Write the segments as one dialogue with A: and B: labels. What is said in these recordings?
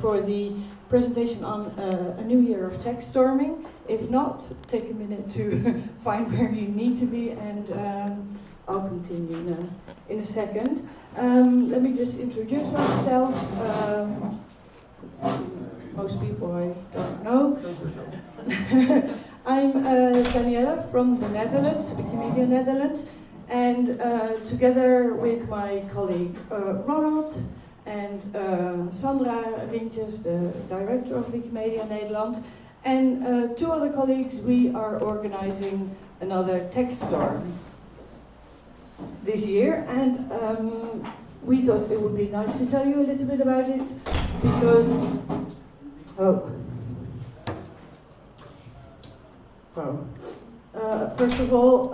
A: for the presentation on a new year of TechStorming. If not, take a minute to find where you need to be, and I'll continue in a second. Let me just introduce myself. Most people I don't know. I'm Daniela from the Netherlands, Wikimedia Netherlands, and together with my colleague Ronald and Sandra Rintjes, the director of Wikimedia Nederland, and two other colleagues, we are organizing another TechStorm this year, and we thought it would be nice to tell you a little bit about it, because first of all,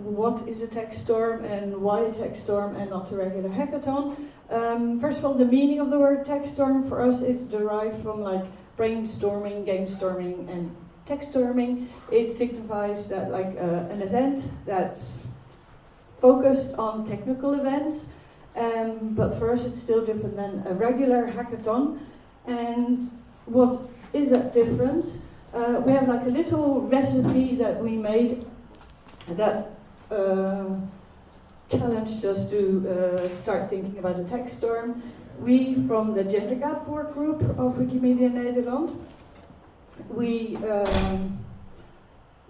A: what is a TechStorm and why a TechStorm and not a regular hackathon? First of all, the meaning of the word TechStorm for us is derived from like brainstorming, game storming, and TechStorming. It signifies that like an event that's focused on technical events, but for us it's still different than a regular hackathon. And what is that difference? We have like a little recipe that we made that challenged us to start thinking about a TechStorm. We, from the Gendergap work group of Wikimedia Nederland, we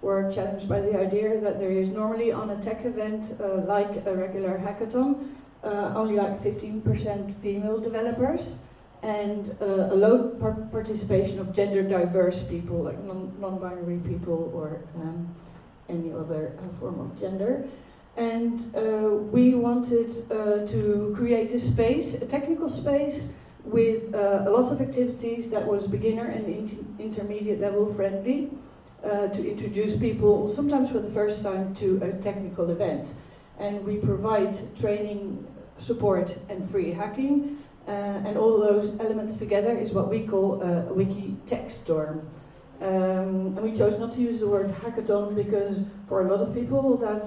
A: were challenged by the idea that there is normally on a tech event, like a regular hackathon, only like 15% female developers, and a low participation of gender diverse people, like non-binary people or any other form of gender. And we wanted to create a space, a technical space, with lots of activities that was beginner and intermediate level friendly, to introduce people, sometimes for the first time, to a technical event. And we provide training, support, and free hacking. And all those elements together is what we call a Wiki Techstorm. And we chose not to use the word hackathon because for a lot of people that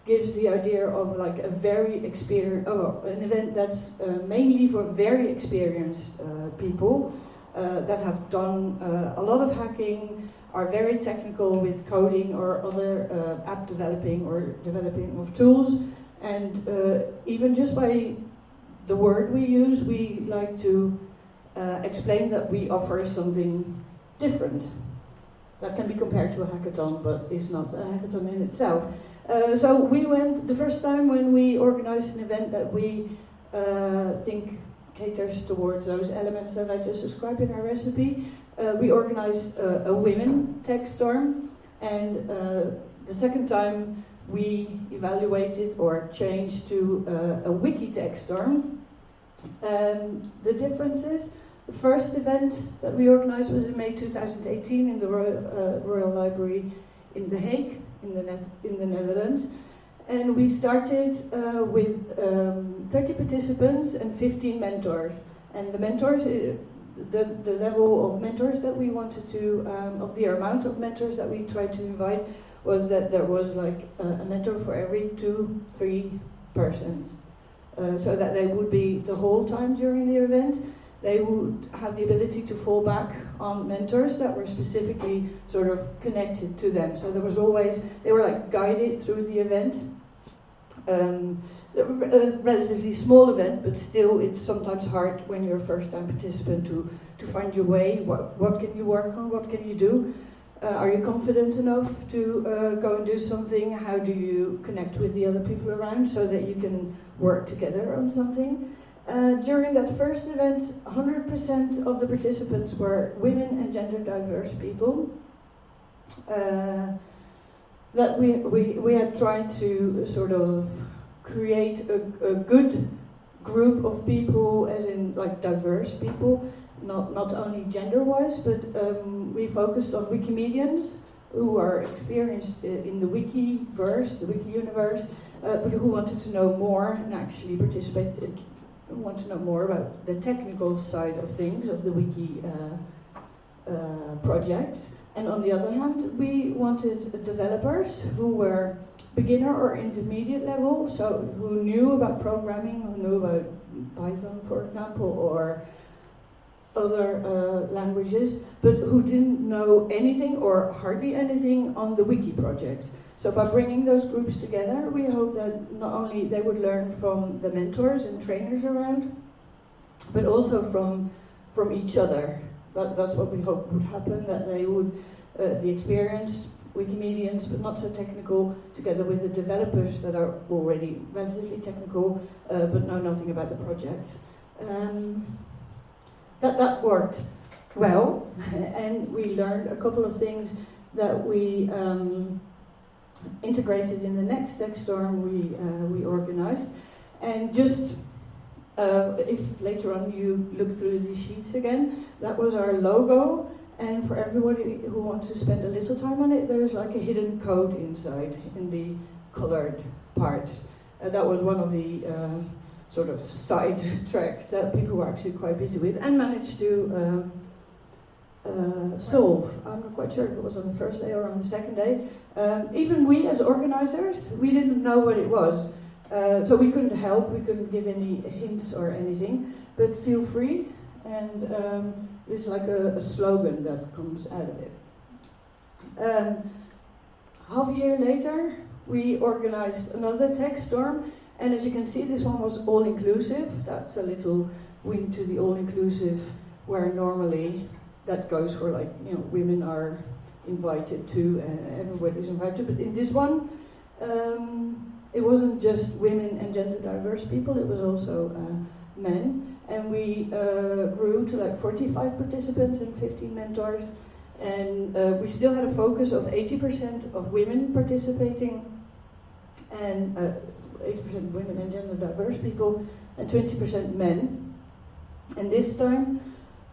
A: gives the idea of like a very experienced, an event that's mainly for very experienced people that have done a lot of hacking, are very technical with coding or other app developing or developing of tools. And even just by the word we use, we like to explain that we offer something different that can be compared to a hackathon, but is not a hackathon in itself. So we went, the first time when we organized an event that we think caters towards those elements that I just described in our recipe, we organized a Women TechStorm, and the second time we evaluated or changed to a Wiki Techstorm. The differences: the first event that we organized was in May 2018 in the Royal Library in The Hague, in the Netherlands, and we started with 30 participants and 15 mentors. And the mentors, the level of mentors that we wanted to, of the amount of mentors that we tried to invite, was that there was like a mentor for every 2-3 persons, so that they would be the whole time during the event. They would have the ability to fall back on mentors that were specifically sort of connected to them. So there was always, they were like guided through the event. A relatively small event, but still it's sometimes hard when you're a first-time participant to find your way. What can you work on? What can you do? Are you confident enough to go and do something? How do you connect with the other people around so that you can work together on something? During that first event, 100% of the participants were women and gender diverse people. That we had tried to sort of create a good group of people, as in like diverse people, not only gender-wise, but we focused on Wikimedians who are experienced in the Wikiverse, the Wiki universe, but who wanted to know more and actually participate, who want to know more about the technical side of things, of the Wiki project. And on the other hand, we wanted developers who were beginner or intermediate level, so who knew about programming, who knew about Python, for example, or other languages, but who didn't know anything or hardly anything on the wiki projects. So by bringing those groups together, we hope that not only they would learn from the mentors and trainers around, but also from each other. That's what we hope would happen, that they would, the experienced Wikimedians, but not so technical, together with the developers that are already relatively technical, but know nothing about the project. That worked well, and we learned a couple of things that we integrated in the next TechStorm we organized. And just if later on you look through the sheets again, that was our logo. And for everybody who wants to spend a little time on it, there's like a hidden code inside in the colored parts. That was one of the sort of side tracks that people were actually quite busy with and managed to solve. I'm not quite sure if it was on the first day or on the second day. Even we as organizers, we didn't know what it was. So we couldn't help, we couldn't give any hints or anything, but feel free. And it's like a slogan that comes out of it. Half a year later, we organized another TechStorm, and as you can see, this one was all-inclusive. That's a little wing to the all-inclusive, where normally that goes for, like, you know, women are invited to, everybody's invited. But in this one, it wasn't just women and gender diverse people, it was also men. And we grew to like 45 participants and 15 mentors. And we still had a focus of 80% of women participating, and 80% women and gender diverse people, and 20% men. And this time,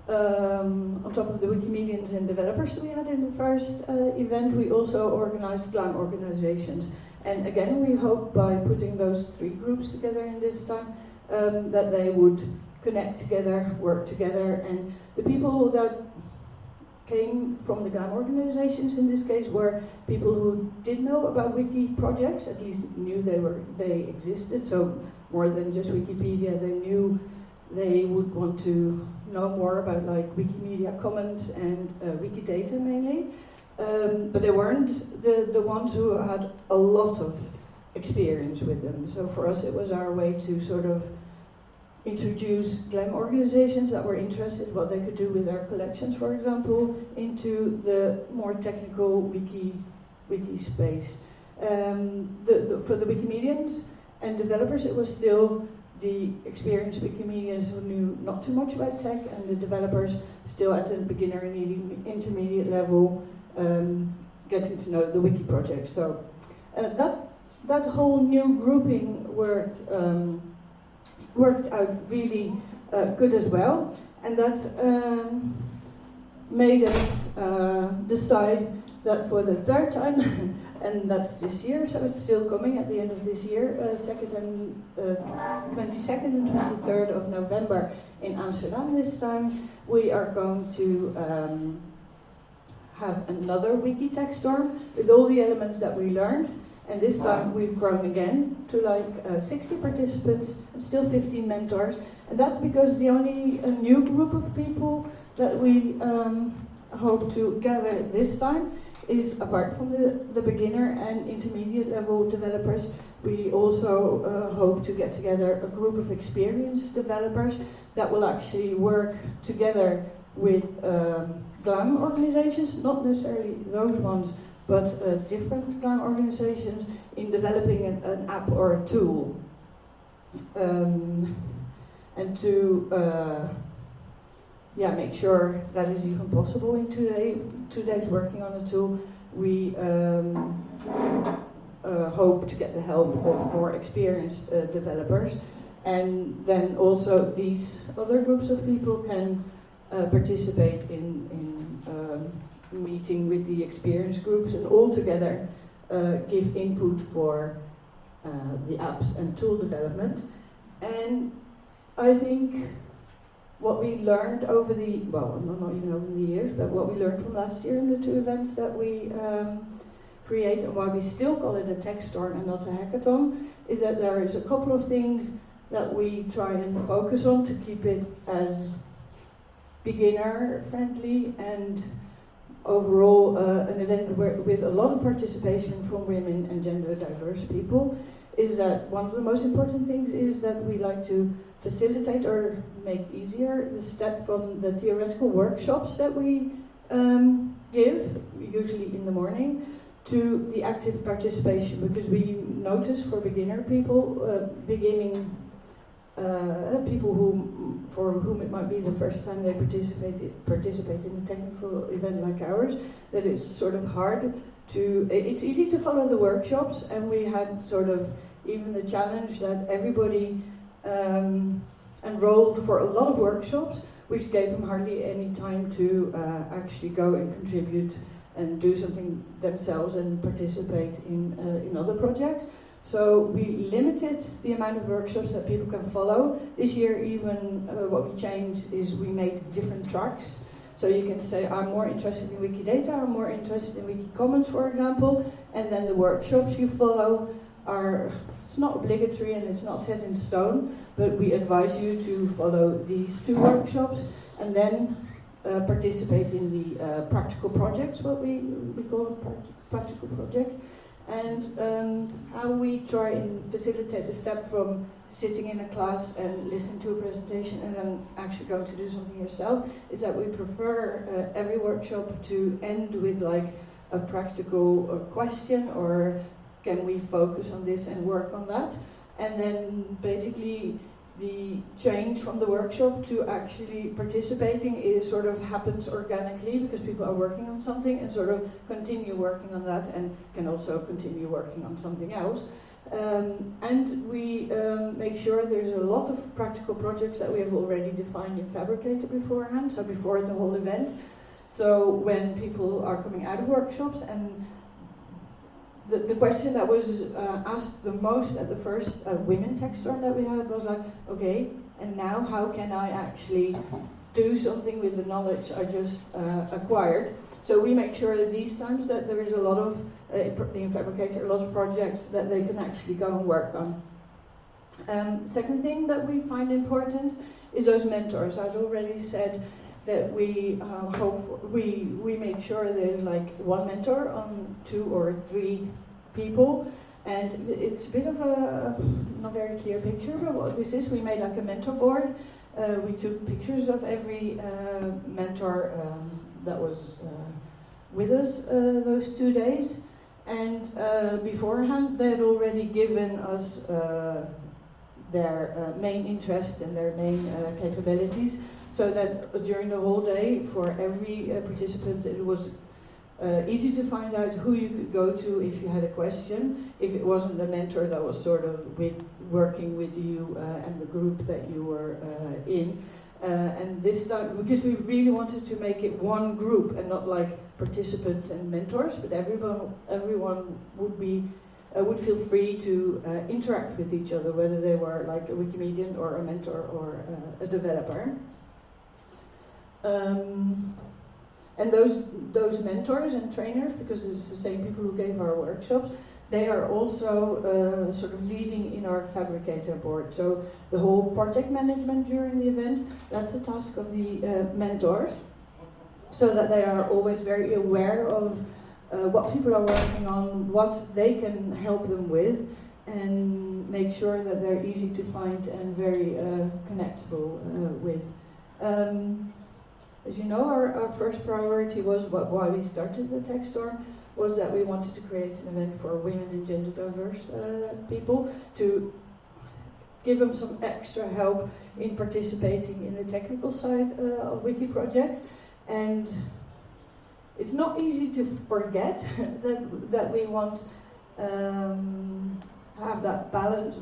A: on top of the Wikimedians and developers we had in the first event, we also organized GLAM organizations. And again, we hope by putting those 3 groups together in this time, that they would connect together, work together, and the people that came from the GLAM organizations in this case were people who did know about wiki projects, at least knew they existed, so more than just Wikipedia, they knew they would want to know more about like Wikimedia Commons and Wikidata mainly, but they weren't the ones who had a lot of experience with them. So for us it was our way to sort of introduce GLAM organizations that were interested what they could do with their collections, for example, into the more technical wiki space. For the Wikimedians and developers, it was still the experienced Wikimedians who knew not too much about tech, and the developers still at the beginner and intermediate level, getting to know the wiki project. So that whole new grouping worked out really good as well, and that made us decide that for the 3rd time, and that's this year, so it's still coming at the end of this year, 22nd and 23rd of November in Amsterdam this time, we are going to have another Wiki Techstorm with all the elements that we learned. And this time we've grown again to like 60 participants and still 15 mentors. And that's because the only new group of people that we hope to gather this time is, apart from the beginner and intermediate level developers, we also hope to get together a group of experienced developers that will actually work together with GLAM organizations, not necessarily those ones, but different GLAM organizations in developing an app or a tool. And to make sure that is even possible in 2 days working on a tool, we hope to get the help of more experienced developers. And then also these other groups of people can participate in meeting with the experience groups and all together give input for the apps and tool development. And I think what we learned over the, well, not even over the years, but what we learned from last year in the 2 events that we create, and why we still call it a TechStorm and not a hackathon, is that there is a couple of things that we try and focus on to keep it as beginner friendly and overall an event with a lot of participation from women and gender diverse people, is that one of the most important things is that we like to facilitate or make easier the step from the theoretical workshops that we give, usually in the morning, to the active participation, because we notice for beginner people, people for whom it might be the first time they participate in a technical event like ours, that it's sort of hard to, it's easy to follow the workshops, and we had sort of even the challenge that everybody enrolled for a lot of workshops, which gave them hardly any time to actually go and contribute and do something themselves and participate in other projects. So we limited the amount of workshops that people can follow. This year even what we changed is we made different tracks. So you can say, I'm more interested in Wikidata, I'm more interested in Wiki Commons, for example, and then the workshops you follow are, it's not obligatory and it's not set in stone, but we advise you to follow these 2 workshops and then participate in the practical projects, what we call practical projects. And how we try and facilitate the step from sitting in a class and listening to a presentation and then actually going to do something yourself is that we prefer every workshop to end with like a practical question, or can we focus on this and work on that? And then basically the change from the workshop to actually participating is sort of happens organically because people are working on something and sort of continue working on that and can also continue working on something else. And we make sure there's a lot of practical projects that we have already defined in Fabricator beforehand, so before the whole event. So when people are coming out of workshops, and the question that was asked the most at the first Women TechStorm that we had was like, okay, and now how can I actually do something with the knowledge I just acquired? So we make sure that these times that there is a lot of, in Fabricator, a lot of projects that they can actually go and work on. Second thing that we find important is those mentors. I'd already said that we we make sure there's like 1 mentor on 2 or 3 people, and it's a bit of a not very clear picture, but what this is, we made like a mentor board. We took pictures of every mentor that was with us those 2 days, and beforehand they had already given us their main interest and their main capabilities, so that during the whole day for every participant it was easy to find out who you could go to if you had a question, if it wasn't the mentor that was sort of working with you and the group that you were in. And this time, because we really wanted to make it one group and not like participants and mentors, but everyone would feel free to interact with each other, whether they were like a Wikimedian or a mentor or a developer. And those mentors and trainers, because it's the same people who gave our workshops, they are also sort of leading in our Fabricator board. So the whole project management during the event, that's the task of the mentors, so that they are always very aware of what people are working on, what they can help them with, and make sure that they're easy to find and very connectable with. As you know, our first priority was why we started the TechStorm, was that we wanted to create an event for women and gender diverse people, to give them some extra help in participating in the technical side of Wiki projects. And it's not easy to forget that we want have that balance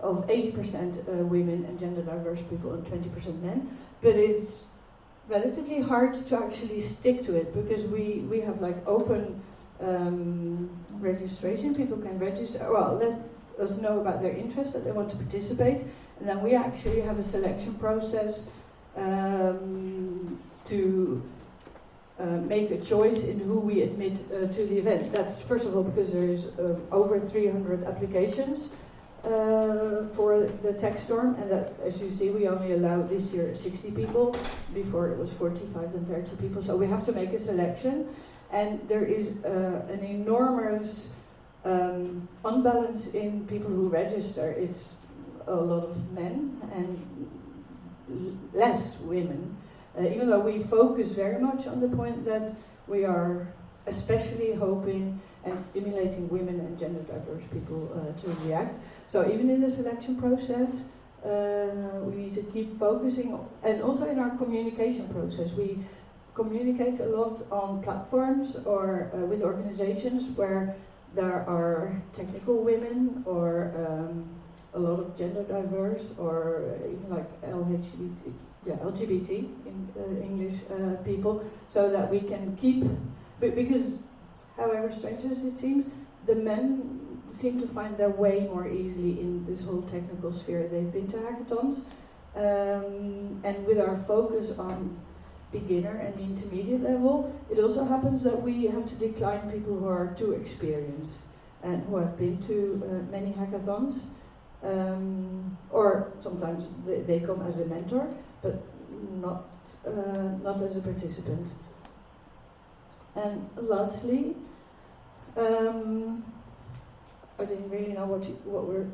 A: of 80% women and gender diverse people and 20% men, but it's relatively hard to actually stick to it, because we have like open registration. People can register, well, let us know about their interest, that they want to participate, and then we actually have a selection process to make a choice in who we admit to the event. That's first of all because there is over 300 applications for the TechStorm, and that, as you see, we only allow this year 60 people. Before it was 45 and 30 people, so we have to make a selection, and there is an enormous unbalance in people who register. It's a lot of men and less women, even though we focus very much on the point that we are especially hoping and stimulating women and gender diverse people to react. So even in the selection process, we need to keep focusing, and also in our communication process. We communicate a lot on platforms or with organizations where there are technical women or a lot of gender diverse or even like LGBT in English people, so that we can keep, because however strange as it seems, the men seem to find their way more easily in this whole technical sphere. They've been to hackathons, and with our focus on beginner and intermediate level, it also happens that we have to decline people who are too experienced and who have been to many hackathons, or sometimes they come as a mentor, but not as a participant. And lastly, I didn't really know what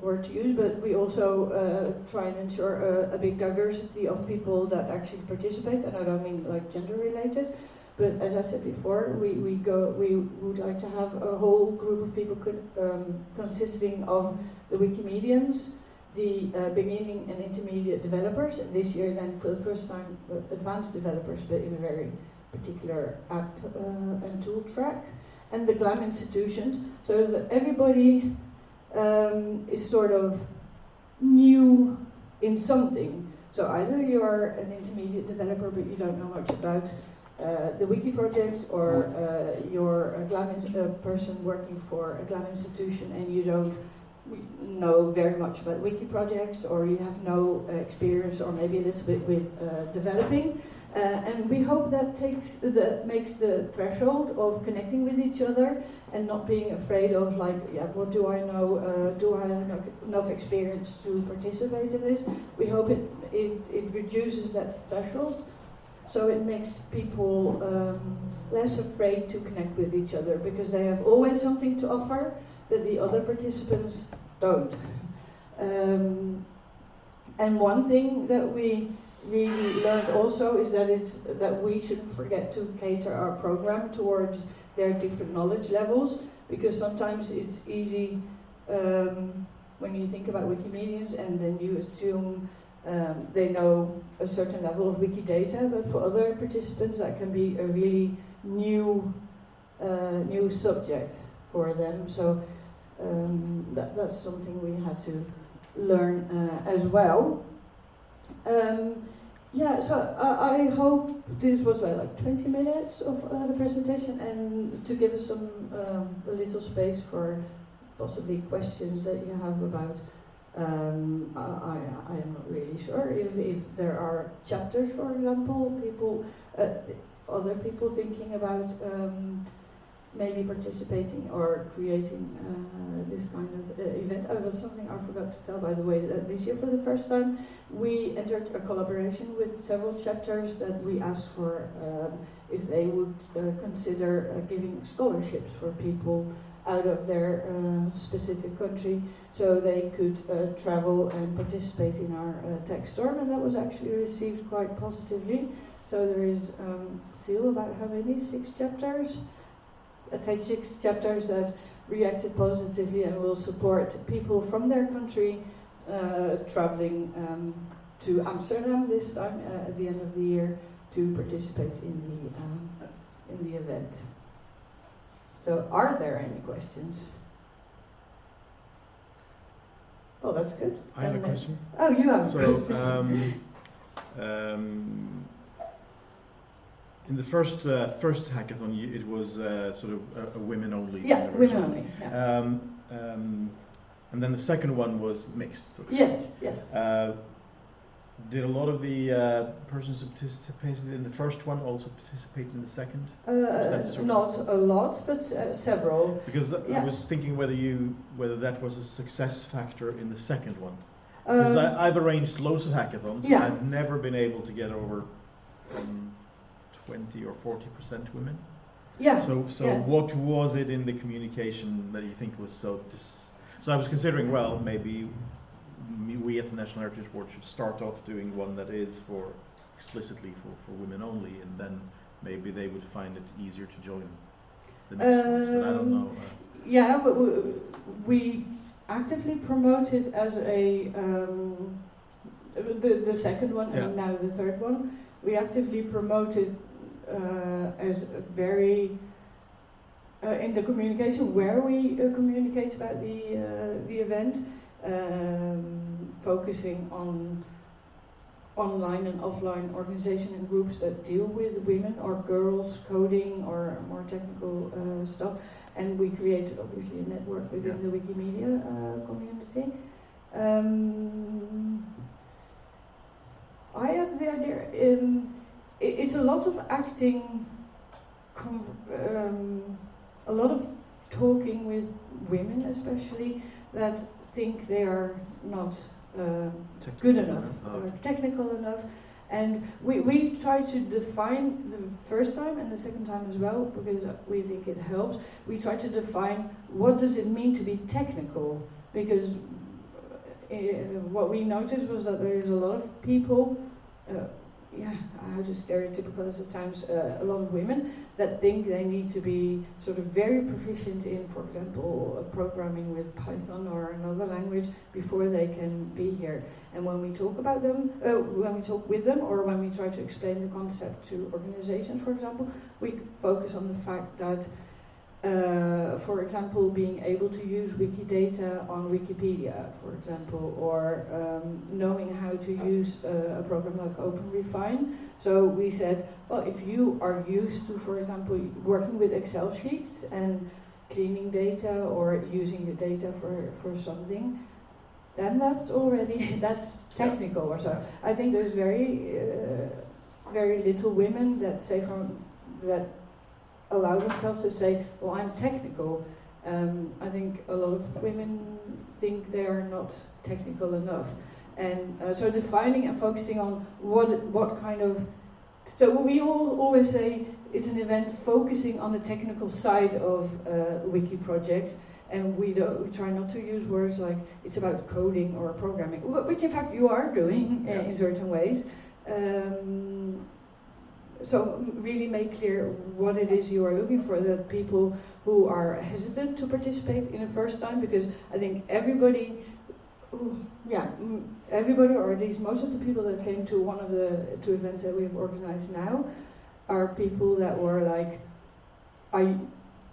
A: word to use, but we also try and ensure a big diversity of people that actually participate, and I don't mean like gender related, but as I said before, we would like to have a whole group of people consisting of the Wikimedians, the beginning and intermediate developers, and this year then for the first time advanced developers, but in a very particular app and tool track, and the GLAM institutions, so that everybody is sort of new in something. So either you're an intermediate developer but you don't know much about the wiki projects, or you're a GLAM person working for a GLAM institution and you don't know very much about wiki projects, or you have no experience or maybe a little bit with developing. And we hope that makes the threshold of connecting with each other and not being afraid of like, yeah, what do I know? Do I have enough experience to participate in this? We hope it reduces that threshold, so it makes people less afraid to connect with each other, because they have always something to offer that the other participants don't. And one thing that we really learned also is that we shouldn't forget to cater our program towards their different knowledge levels, because sometimes it's easy when you think about Wikimedians and then you assume they know a certain level of Wikidata, but for other participants that can be a really new subject for them. So that's something we had to learn as well. Yeah, so I hope this was like 20 minutes of the presentation, and to give us some a little space for possibly questions that you have about. I am not really sure if there are chapters, for example, other people thinking about maybe participating or creating this kind of event. Oh, that's something I forgot to tell, by the way. This year, for the first time, we entered a collaboration with several chapters that we asked for if they would consider giving scholarships for people out of their specific country, so they could travel and participate in our TechStorm, and that was actually received quite positively. So there is still about how many? 6 chapters? I'd say 6 chapters that reacted positively and will support people from their country traveling to Amsterdam this time at the end of the year to participate in the event. So, are there any questions? Oh, that's good.
B: I have a question.
A: Oh, you have a question.
B: In the first hackathon, it was sort of a women only.
A: Yeah, women only. Yeah.
B: And then the second one was mixed. Sort of.
A: Yes, yes.
B: Did a lot of the persons who participated in the first one also participate in the second?
A: Not a lot, but several.
B: Because I was thinking whether that was a success factor in the second one. Because I've arranged loads of hackathons.
A: Yeah.
B: I've never been able to get over 20 or 40% women.
A: Yeah.
B: So
A: yeah.
B: what was it in the communication that you think was so So I was considering, well, maybe we at the National Heritage Board should start off doing one that is explicitly for women only, and then maybe they would find it easier to join the next ones, but I don't know.
A: Yeah, but we actively promote it as a the second one and now the third one. We actively promote it as a very in the communication where we communicate about the event, focusing on online and offline organization and groups that deal with women or girls, coding or more technical stuff. And we created obviously a network within the Wikimedia community. I have the idea, it's a lot of acting, a lot of talking with women especially that think they are not good enough or technical enough, and we try to define the first time and the second time as well, because we think it helps. We try to define what does it mean to be technical, because what we noticed was that there is a lot of people, how stereotypical as it sounds, a lot of women that think they need to be sort of very proficient in, for example, programming with Python or another language before they can be here. And when we talk about them, when we talk with them, or when we try to explain the concept to organizations, for example, we focus on the fact that, for example, being able to use Wikidata on Wikipedia, for example, or knowing how to use a program like OpenRefine. So we said, well, if you are used to, for example, working with Excel sheets and cleaning data or using your data for something, then that's already, that's technical or so. I think there's very little women that say that allow themselves to say, well, I'm technical. I think a lot of women think they are not technical enough. And so defining and focusing on what kind of, so we always say it's an event focusing on the technical side of wiki projects, and we try not to use words like it's about coding or programming, which in fact you are doing in certain ways. So really make clear what it is you are looking for, that people who are hesitant to participate in the first time, because I think everybody, or at least most of the people that came to one of the two events that we have organized now are people that were like, I'm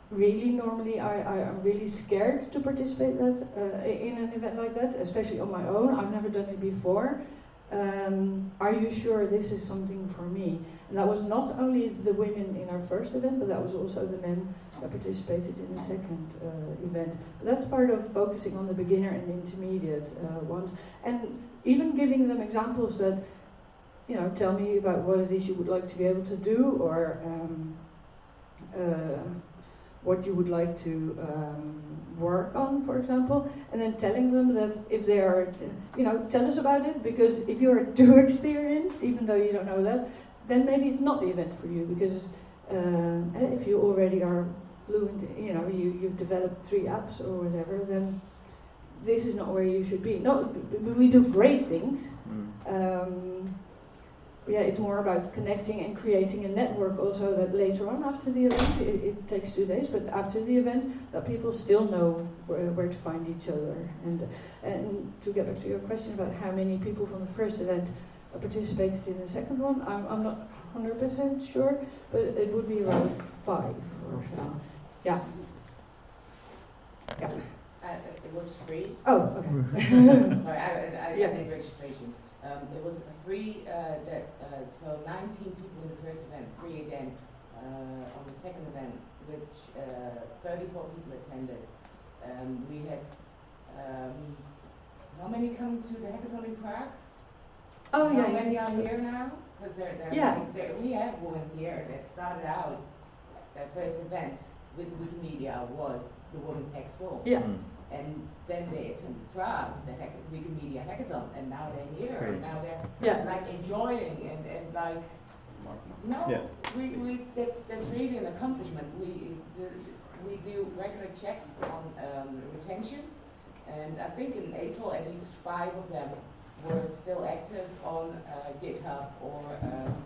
A: really scared to participate in an event like that, especially on my own. I've never done it before. Are you sure this is something for me? And that was not only the women in our first event, but that was also the men that participated in the second event. But that's part of focusing on the beginner and intermediate ones, and even giving them examples that, tell me about what it is you would like to be able to do, or what you would like to work on, for example, and then telling them that if they are, tell us about it, because if you're too experienced, even though you don't know that, then maybe it's not the event for you, because if you already are fluent, you've developed 3 apps or whatever, then this is not where you should be. No, we do great things. It's more about connecting and creating a network also, that later on after the event, it takes 2 days, but after the event, that people still know where to find each other. And to get back to your question about how many people from the first event participated in the second one, I'm not 100% sure, but it would be around 5 or so. Yeah.
C: It was free.
A: Oh, okay.
C: Sorry, I did registrations. It was free, so 19 people in the first event, free again on the second event, which 34 people attended. We had, how many come to the hackathon in Prague?
A: Oh,
C: how many are here now? Because we have women here that started out, their first event with Wikimedia was the Women TechStorm.
A: Yeah.
C: and then they attended Prague, the Wikimedia hackathon, and now they're here,
B: Great.
C: and now they're
A: Yeah.
C: like enjoying and like, no,
B: Yeah.
C: that's really an accomplishment. We do regular checks on retention, and I think in April at least 5 of them were still active on GitHub or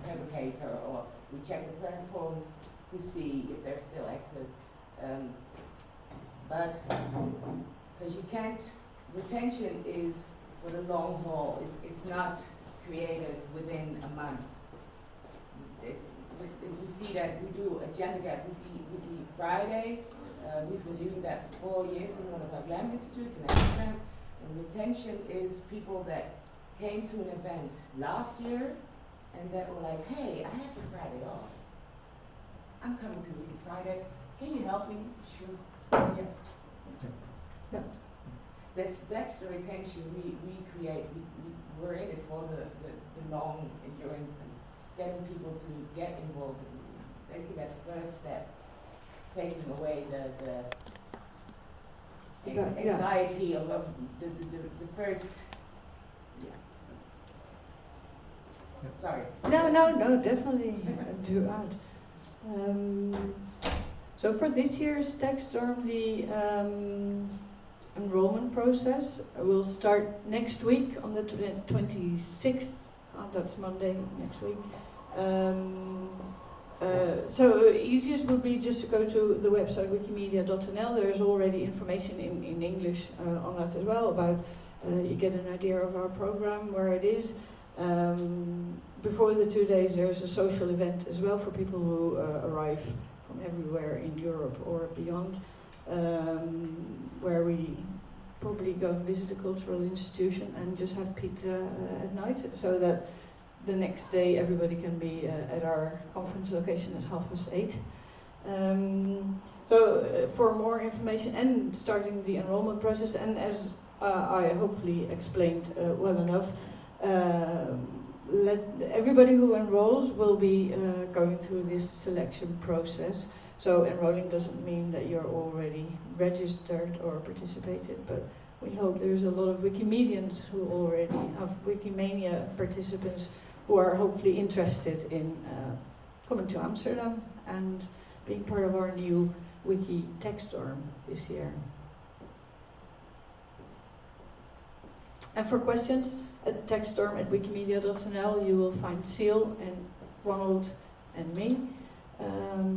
C: Fabricator, or we check the platforms to see if they're still active. But because you can't, retention is for the long haul. It's not created within a month. We see that we do a Gendergap Wiki Friday. We've been doing that for 4 years in one of our GLAM institutes in Amsterdam. And retention is people that came to an event last year and that were like, hey, I have the Friday off. I'm coming to Wiki Friday. Can you help me? Sure. Yeah.
A: Yeah.
C: That's the retention we create. We're in it for the long endurance and getting people to get involved and taking that first step, taking away the anxiety of the first. Yeah. Sorry.
A: No, definitely do add. So for this year's TechStorm, the enrollment process will start next week on the 26th. That's Monday next week. So easiest would be just to go to the website wikimedia.nl. There is already information in English on that as well about you get an idea of our program, where it is. Before the 2 days there's a social event as well for people who arrive from everywhere in Europe or beyond, where we probably go and visit a cultural institution and just have pizza at night, so that the next day everybody can be at our conference location at 8:30. For more information and starting the enrollment process, and as I hopefully explained well enough, everybody who enrolls will be going through this selection process. So enrolling doesn't mean that you're already registered or participated, but we hope there's a lot of Wikimedians who already have Wikimania participants who are hopefully interested in coming to Amsterdam and being part of our new Wiki Techstorm this year. And for questions at techstorm@wikimedia.nl, you will find Seal and Ronald and me.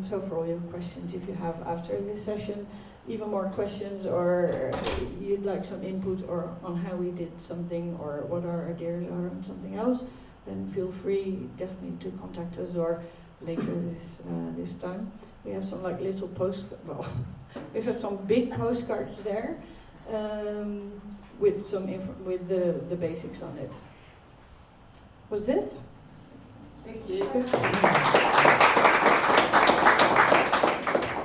A: So for all your questions, if you have after this session even more questions, or you'd like some input or on how we did something or what our ideas are on something else, then feel free definitely to contact us, or later this time. We have some like little we have some big postcards there with some with the basics on it. Was it?
C: Thank you.